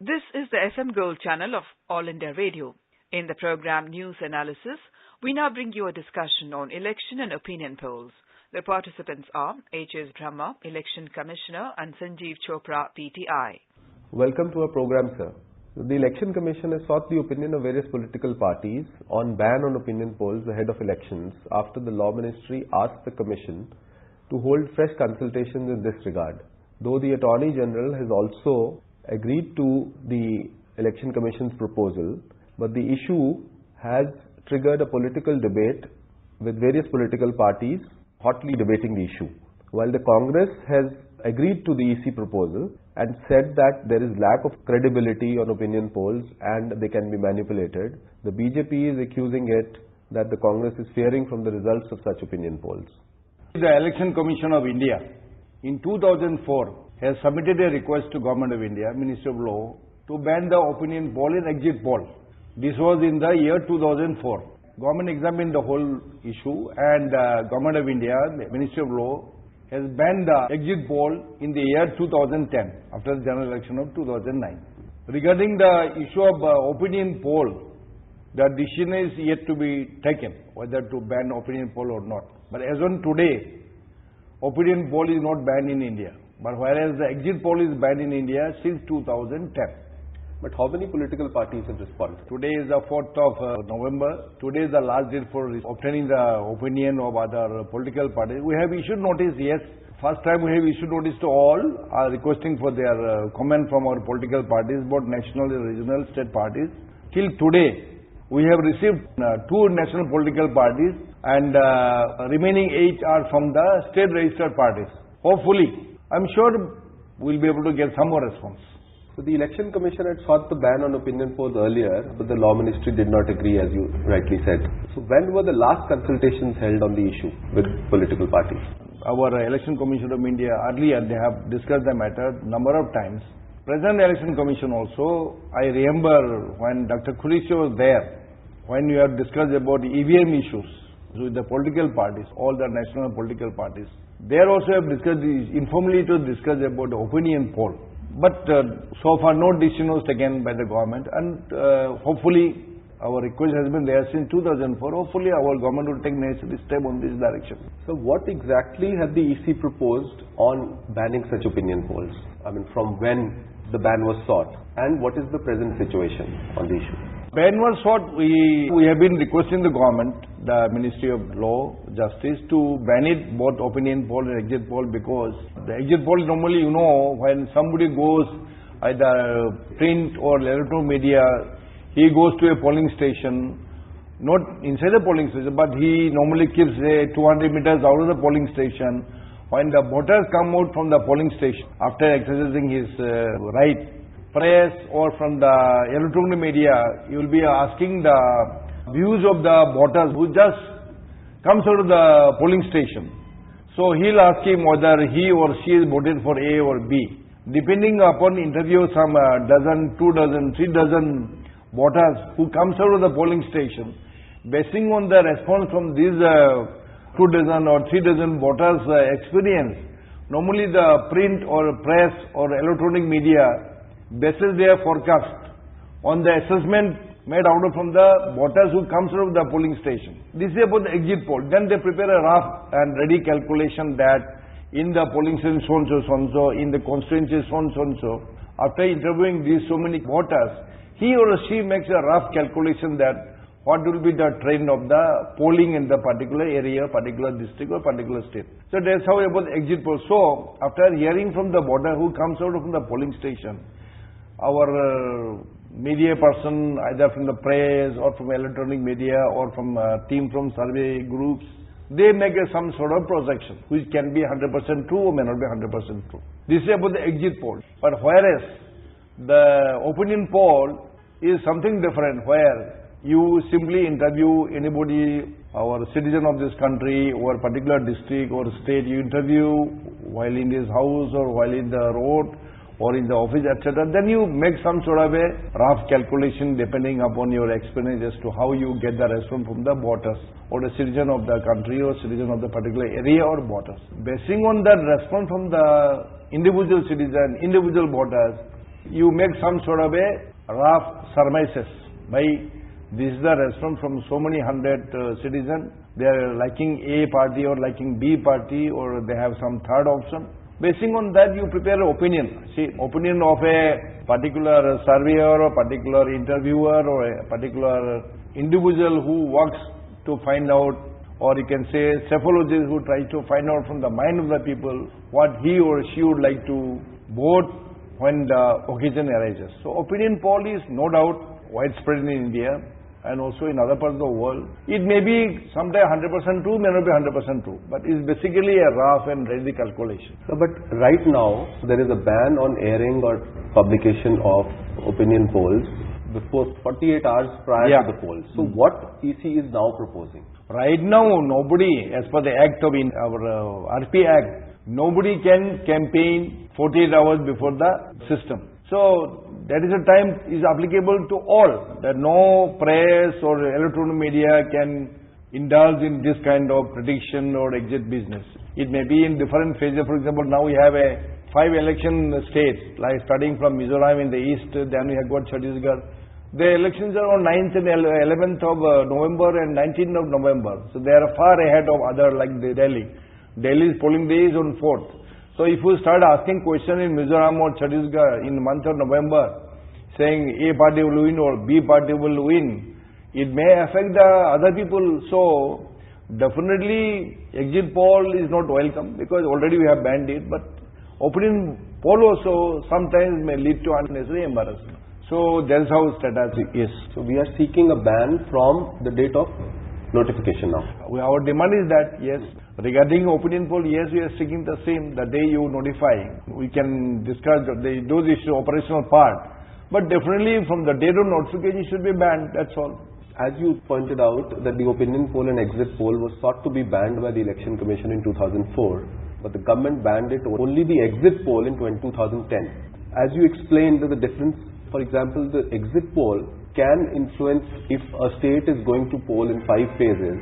This is the FM Gold channel of All India Radio. In the program News Analysis, we now bring you a discussion on election and opinion polls. The participants are H.S. Brahma, Election Commissioner, and Sanjeev Chopra, PTI. Welcome to our program, sir. The Election Commission has sought the opinion of various political parties on ban on opinion polls ahead of elections after the Law Ministry asked the Commission to hold fresh consultations in this regard. Though the Attorney General has also agreed to the Election Commission's proposal, but the issue has triggered a political debate with various political parties hotly debating the issue. While the Congress has agreed to the EC proposal and said that there is lack of credibility on opinion polls and they can be manipulated, the BJP is accusing it that the Congress is fearing from the results of such opinion polls. The Election Commission of India in 2004 has submitted a request to Government of India, Ministry of Law, to ban the opinion poll and exit poll. This was in the year 2004. Government examined the whole issue and Government of India, Ministry of Law, has banned the exit poll in the year 2010 after the general election of 2009. Regarding the issue of opinion poll, the decision is yet to be taken whether to ban opinion poll or not. But as on today, opinion poll is not banned in India. But whereas the exit poll is banned in India since 2010. But how many political parties have responded? Today is the 4th of November. Today is the last date for obtaining the opinion of other political parties. We have issued notice, yes. First time we have issued notice to all, requesting for their comment from our political parties, both national, regional, state parties. Till today, we have received 2 national political parties and remaining 8 are from the state registered parties. Hopefully, I'm sure we'll be able to get some more response. So the Election Commission had sought the ban on opinion polls earlier, but the Law Ministry did not agree, as you rightly said. So when were the last consultations held on the issue with political parties? Our Election Commission of India, earlier they have discussed the matter number of times. Present Election Commission also, I remember when Dr. Khurishia was there, when we have discussed about EVM issues with the political parties, all the national political parties. There also have discussed, informally to discuss about the opinion poll. But so far no decision was taken by the government and hopefully our request has been there since 2004. Hopefully our government will take necessary step on this direction. So what exactly had the EC proposed on banning such opinion polls? I mean, from when the ban was sought and what is the present situation on the issue? Ban was sought, we have been requesting the government, the Ministry of Law, Justice to ban it, both opinion poll and exit poll, because the exit poll normally, when somebody goes either print or electronic media, he goes to a polling station, not inside the polling station, but he normally keeps 200 meters out of the polling station. When the voters come out from the polling station after exercising his right, press or from the electronic media, you will be asking the views of the voters who just comes out of the polling station. So he'll ask him whether he or she is voted for A or B. Depending upon interview, some dozen, 2 dozen, 3 dozen voters who comes out of the polling station, basing on the response from these 2 dozen or 3 dozen voters' experience, normally the print or press or electronic media bases their forecast on the assessment made out of from the voters who comes out of the polling station. This is about the exit poll. Then they prepare a rough and ready calculation that in the polling station so-and-so, in the constituency so-and-so. After interviewing these so many voters, he or she makes a rough calculation that what will be the trend of the polling in the particular area, particular district or particular state. So that's how about the exit poll. So after hearing from the voter who comes out from the polling station, our media person, either from the press or from electronic media or from a team from survey groups, they make some sort of projection, which can be 100% true or may not be 100% true. This is about the exit poll. But whereas the opinion poll is something different, where you simply interview anybody, our citizen of this country or particular district or state, you interview while in his house or while in the road or in the office, etc. Then you make some sort of a rough calculation depending upon your experience as to how you get the response from the voters or the citizen of the country or citizen of the particular area or voters. Basing on that response from the individual citizen, individual voters, you make some sort of a rough surmises by this is the response from so many hundred citizens. They are liking A party or liking B party, or they have some third option. Basing on that, you prepare an opinion. See, opinion of a particular surveyor or particular interviewer or a particular individual who works to find out, or you can say cephalologist who tries to find out from the mind of the people what he or she would like to vote when the occasion arises. So opinion poll is no doubt widespread in India and also in other parts of the world. It may be sometimes 100% true, may not be 100% true, but it's basically a rough and ready calculation. So, but right now, there is a ban on airing or publication of opinion polls before 48 hours prior to the polls. So, what EC is now proposing? Right now, nobody, as per the act of our RP Act, nobody can campaign 48 hours before the system. So, that is a time is applicable to all, that no press or electronic media can indulge in this kind of prediction or exit business. It may be in different phases. For example, now we have 5 election states, like starting from Mizoram in the east, then we have got Chhattisgarh. The elections are on 9th and 11th of November and 19th of November. So they are far ahead of other like Delhi. Delhi's polling day is on 4th. So if you start asking questions in Mizoram or Chhattisgarh in the month of November, saying A party will win or B party will win, it may affect the other people. So definitely exit poll is not welcome because already we have banned it. But opinion poll also sometimes may lead to unnecessary embarrassment. So that is how strategy is. So we are seeking a ban from the date of notification now. Our demand is that, yes, regarding opinion poll, yes, we are seeking the same. The day you notify, we can discuss those issues, operational part. But definitely from the date of notification, it should be banned, that's all. As you pointed out, that the opinion poll and exit poll was sought to be banned by the Election Commission in 2004, but the government banned it only the exit poll in 2010. As you explained, the difference, for example, the exit poll can influence if a state is going to poll in 5 phases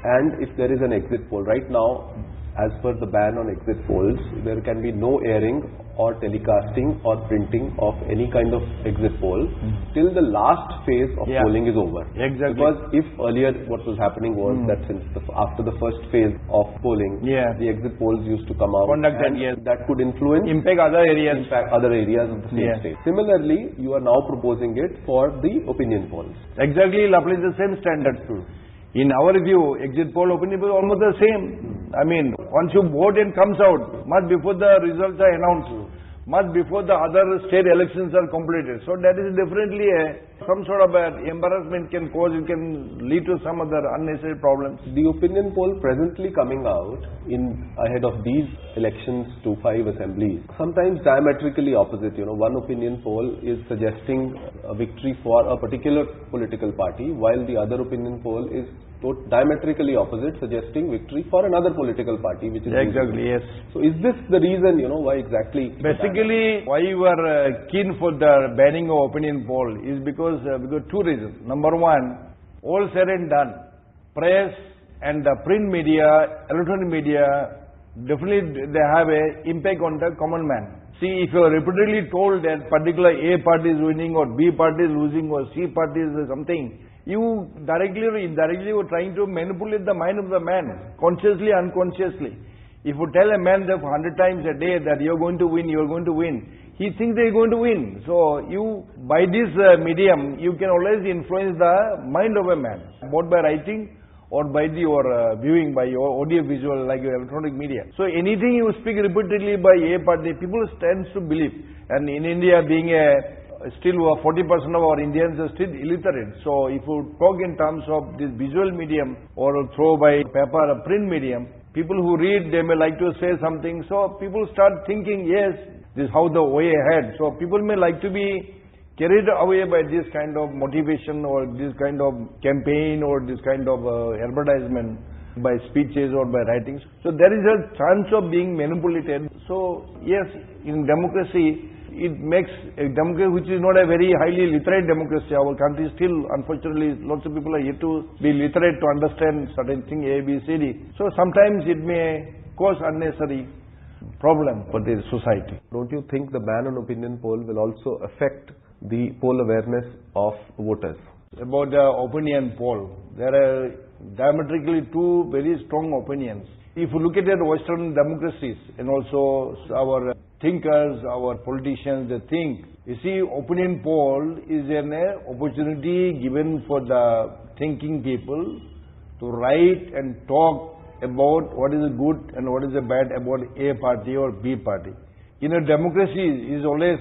and if there is an exit poll. Right now, as per the ban on exit polls, there can be no airing or telecasting or printing of any kind of exit poll till the last phase of polling is over. Exactly. Because if earlier what was happening was that since after the first phase of polling, the exit polls used to come out conducted, and that could influence impact other areas of the same state. Similarly, you are now proposing it for the opinion polls. Exactly, it applies the same standard. In our view, exit poll, opinion poll almost the same. I mean, once you vote and comes out, much before the results are announced, much before the other state elections are completed. So that is definitely some sort of embarrassment can cause, it can lead to some other unnecessary problems. The opinion poll presently coming out ahead of these elections to 5 assemblies, sometimes diametrically opposite. One opinion poll is suggesting a victory for a particular political party, while the other opinion poll is diametrically opposite, suggesting victory for another political party, which is exactly, yes. So is this the reason, why exactly? Basically, why you are keen for the banning of opinion poll is because 2 reasons. Number one, all said and done, press and the print media, electronic media, definitely they have an impact on the common man. See, if you are repeatedly told that particular A party is winning or B party is losing or C party is something, you directly or indirectly are trying to manipulate the mind of the man, consciously, unconsciously. If you tell a man that 100 times a day that you're going to win, he thinks they're going to win. So you, by this medium, you can always influence the mind of a man, both by writing or by your viewing, by your audio visual, like your electronic media. So anything you speak repeatedly by A party, people tend to believe. And in India, being still 40% of our Indians are still illiterate. So if you talk in terms of this visual medium or throw by paper or print medium, people who read, they may like to say something. So people start thinking, yes, this is how the way ahead. So people may like to be carried away by this kind of motivation or this kind of campaign or this kind of advertisement by speeches or by writings. So there is a chance of being manipulated. So yes, in democracy, it makes a democracy which is not a very highly literate democracy. Our country still, unfortunately, lots of people are yet to be literate to understand certain things A, B, C, D. So sometimes it may cause unnecessary problem for the society. Don't you think the ban on opinion poll will also affect the poll awareness of voters? About the opinion poll, there are diametrically two very strong opinions. If you look at the Western democracies and also our thinkers, our politicians, they think, you see, opinion poll is an opportunity given for the thinking people to write and talk about what is good and what is bad about A party or B party. In a democracy, is always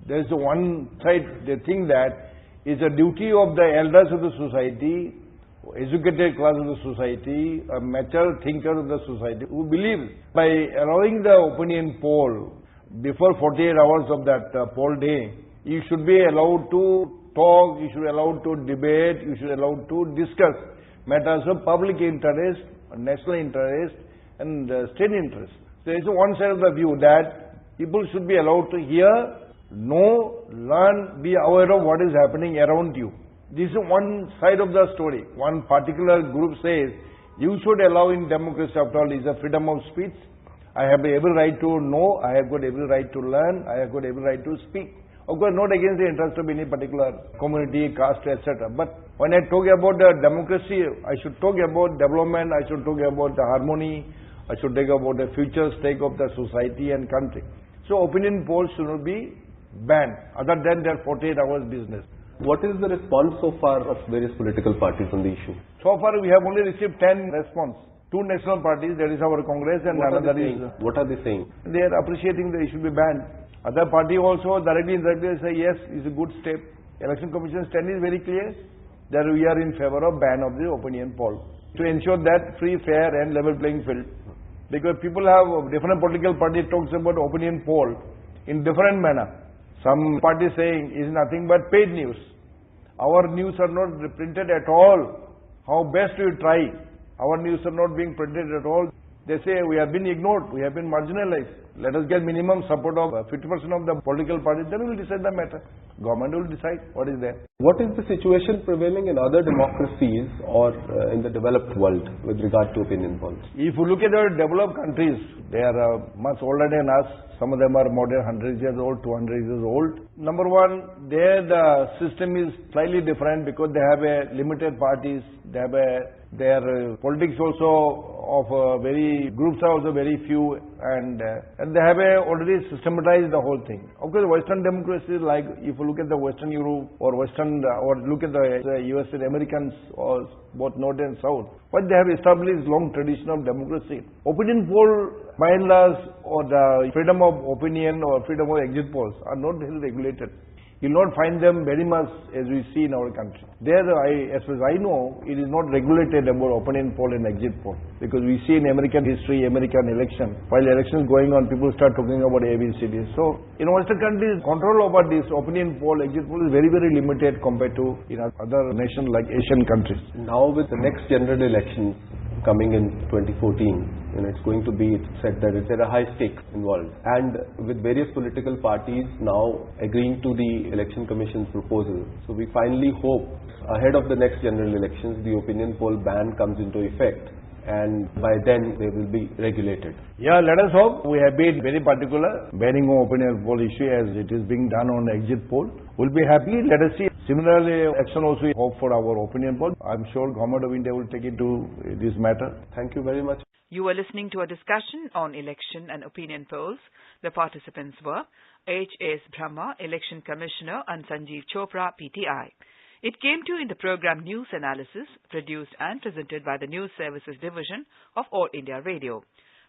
there is one side. They think that it's a duty of the elders of the society, educated class of the society, a mature thinker of the society, who believe by allowing the opinion poll before 48 hours of that poll day, you should be allowed to talk, you should be allowed to debate, you should be allowed to discuss matters of public interest, national interest and state interest. There is one side of the view that people should be allowed to hear, know, learn, be aware of what is happening around you. This is one side of the story. One particular group says, you should allow in democracy, after all, is a freedom of speech. I have every right to know, I have got every right to learn, I have got every right to speak. Of course, not against the interest of any particular community, caste, etc. But when I talk about the democracy, I should talk about development, I should talk about the harmony, I should talk about the future state of the society and country. So opinion polls should not be banned, other than their 48 hours business. What is the response so far of various political parties on the issue? So far we have only received 10 response. Two national parties, there is our Congress and another is... What are they saying? They are appreciating that it should be banned. Other party also directly indirectly say yes, it's a good step. Election Commission stand is very clear that we are in favor of ban of the opinion poll to ensure that free, fair and level playing field. Because people have different political party talks about opinion poll in different manner. Some party saying is nothing but paid news. Our news are not printed at all. How best we try. Our news are not being printed at all. They say we have been ignored, we have been marginalized. Let us get minimum support of 50% of the political parties, then we will decide the matter. Government will decide what is there. What is the situation prevailing in other democracies or in the developed world with regard to opinion polls? If you look at the developed countries, they are much older than us. Some of them are more than 100 years old, 200 years old. Number one, there the system is slightly different because they have a limited parties, they have their politics also of very groups are also very few and they have already systematized the whole thing. Of course, Western democracies, like if you look at the Western Europe or Western or look at the US and Americans or both North and South, but they have established long tradition of democracy. Opinion poll by and large or the freedom of opinion or freedom of exit polls are not very regulated. You will not find them very much as we see in our country. There, as far as I know, it is not regulated about opinion poll and exit poll. Because we see in American history, American election, while election is going on, people start talking about ABCD. So, in Western countries, control over this opinion poll, exit poll is very, very limited compared to in other nations like Asian countries. Now with the next general elections coming in 2014, it's going to be said that there are high stakes involved. And with various political parties now agreeing to the Election Commission's proposal, so we finally hope ahead of the next general elections, the opinion poll ban comes into effect. And by then they will be regulated. Yeah, let us hope. We have been very particular, banning opinion poll issue as it is being done on exit poll. We'll be happy. Let us see. Similarly, action also we hope for our opinion poll. I'm sure Government of India will take into this matter. Thank you very much. You were listening to a discussion on election and opinion polls. The participants were H.S. Brahma, Election Commissioner, and Sanjeev Chopra, PTI. It came to you in the program News Analysis, produced and presented by the News Services Division of All India Radio.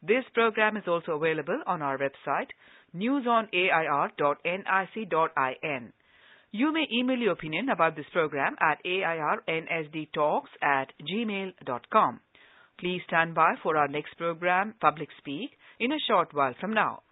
This program is also available on our website, newsonair.nic.in. You may email your opinion about this program at airnsdtalks@gmail.com. Please stand by for our next program, Public Speak, in a short while from now.